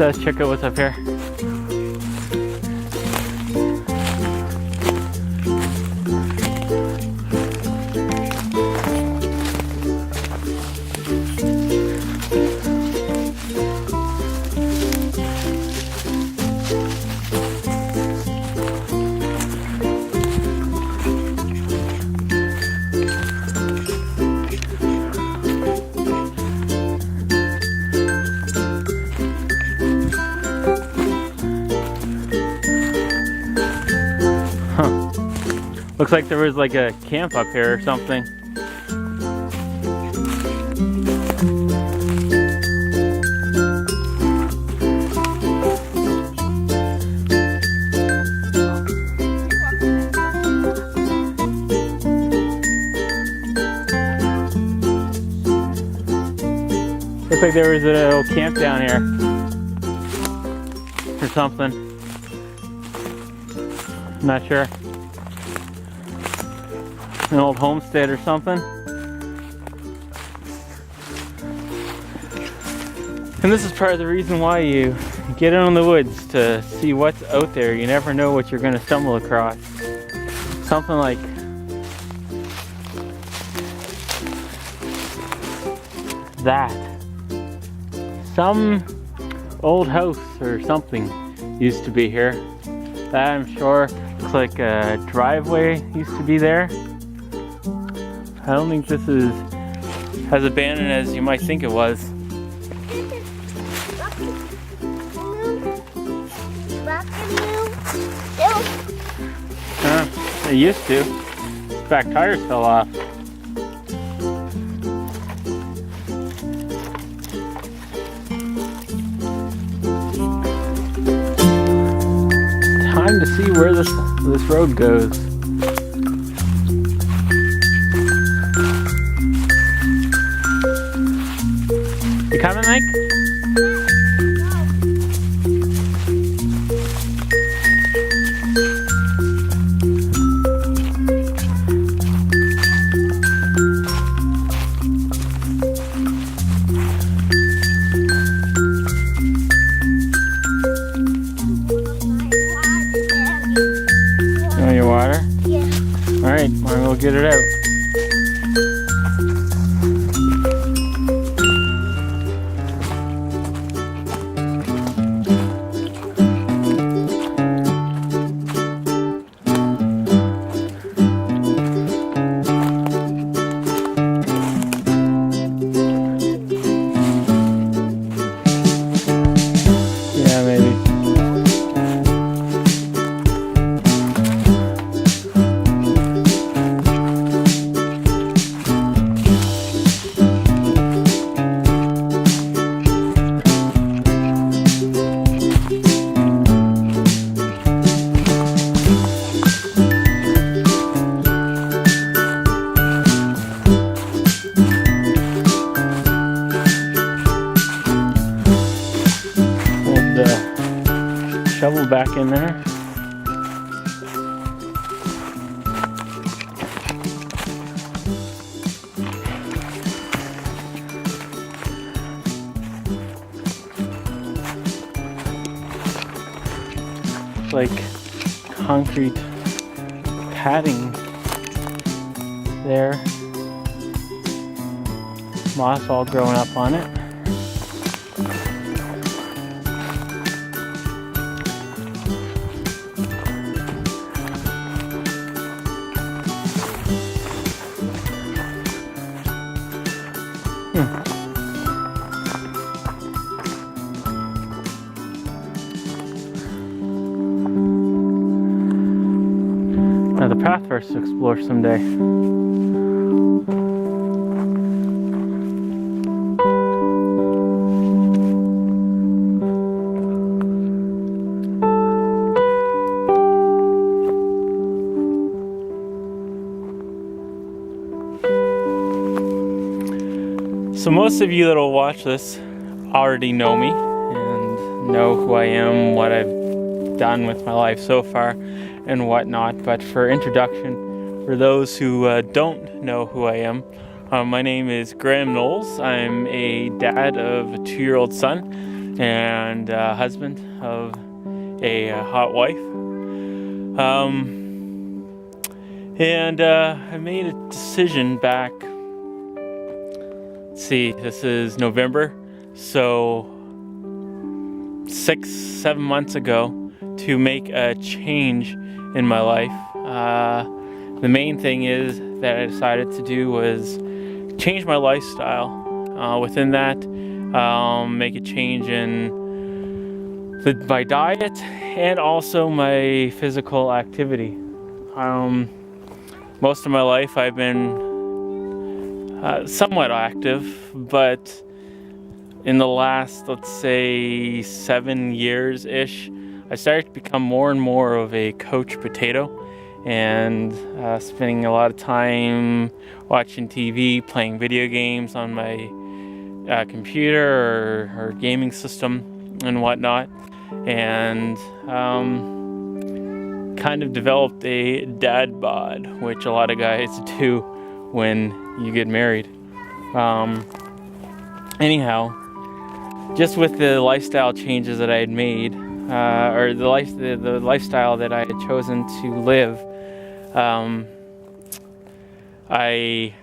Let's check out what's up here. Looks like there was like a camp up here or something. Looks like there was a little camp down here or something. I'm not sure. An old homestead or something. And this is part of the reason why you get out in the woods, to see what's out there. You never know what you're going to stumble across. Something like that. Some old house or something used to be here. That I'm sure looks like a driveway used to be there. I don't think this is as abandoned as you might think it was. It used to. Back tires fell off. Time to see where this road goes. You coming, Mike? You want your water? Yeah. Alright, we'll get it out. Shovel back in there. Like concrete padding there. Moss all growing up on it. Another path for us to explore someday. So most of you that will watch this already know me and know who I am, what I've done with my life so far and whatnot. But for introduction, for those who don't know who I am, my name is Graham Knowles. I'm a dad of a 2-year-old son and husband of a hot wife. And I made a decision back, let's see, this is November, so 6-7 months ago, to make a change in my life. The main thing is that I decided to do was change my lifestyle. Within that, make a change in my diet and also my physical activity. Most of my life I've been somewhat active, but in the last, let's say, 7 years-ish, I started to become more and more of a couch potato, and spending a lot of time watching TV, playing video games on my computer or gaming system and whatnot, and kind of developed a dad bod, which a lot of guys do when you get married. Anyhow, just with the lifestyle changes that I had made, or the lifestyle that I had chosen to live, I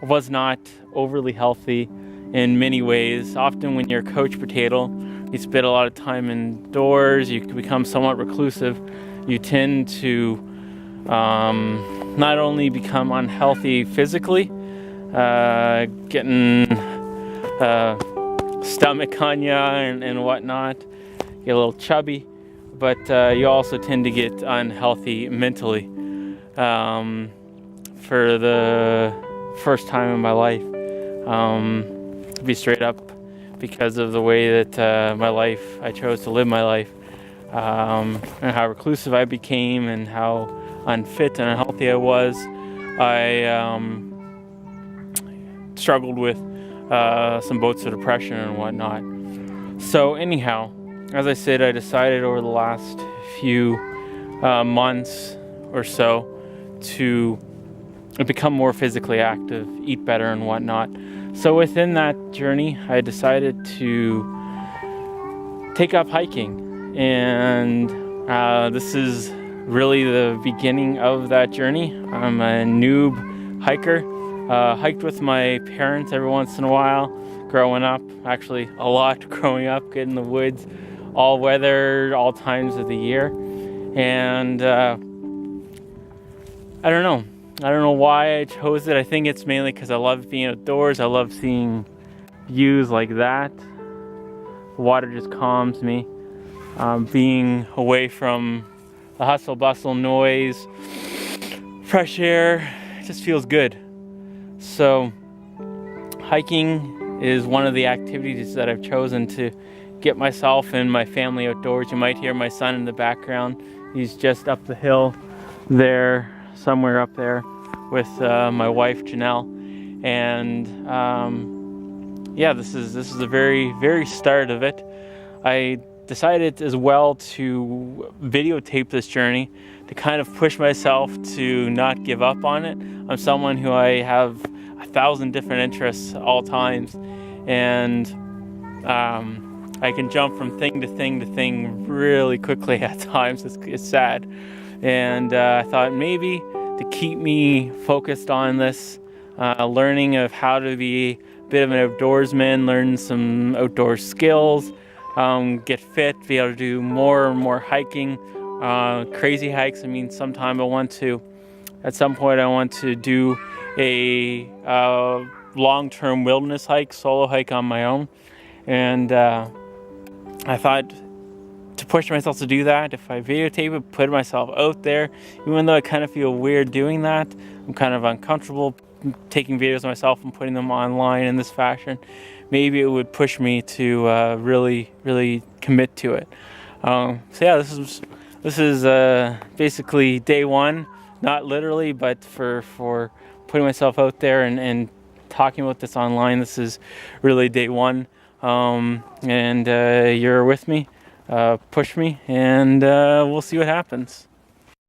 was not overly healthy in many ways. Often when you're a couch potato, you spend a lot of time indoors, you can become somewhat reclusive, you tend to not only become unhealthy physically, getting stomach on you and whatnot, get a little chubby, but you also tend to get unhealthy mentally. For the first time in my life, to be straight up, because of the way that I chose to live my life, and how reclusive I became and how unfit and unhealthy I was. I struggled with some bouts of depression and whatnot. So anyhow, as I said, I decided over the last few months or so to become more physically active, eat better and whatnot. So within that journey, I decided to take up hiking, and this is really the beginning of that journey. I'm a noob hiker. Hiked with my parents every once in a while growing up, actually a lot growing up, get in the woods all weather, all times of the year. And I don't know why I chose it. I think it's mainly because I love being outdoors. I love seeing views like that. The water just calms me. Being away from the hustle bustle, noise, fresh air, it just feels good. So hiking is one of the activities that I've chosen to get myself and my family outdoors. You might hear my son in the background. He's just up the hill there, somewhere up there, with my wife Janelle. And this is the very, very start of it. I decided as well to videotape this journey to kind of push myself to not give up on it. I'm someone who I have 1,000 different interests all times, and I can jump from thing to thing to thing really quickly at times. It's sad. And I thought maybe to keep me focused on this, learning of how to be a bit of an outdoorsman, learn some outdoor skills, get fit, be able to do more and more hiking, crazy hikes. I mean, at some point I want to do a long-term wilderness hike, solo hike on my own. And I thought to push myself to do that, if I videotape it, put myself out there, even though I kind of feel weird doing that, I'm kind of uncomfortable taking videos of myself and putting them online in this fashion, maybe it would push me to really, really commit to it. This is basically day one, not literally, but for putting myself out there and talking about this online. This is really day one, and you're with me. Push me, and we'll see what happens.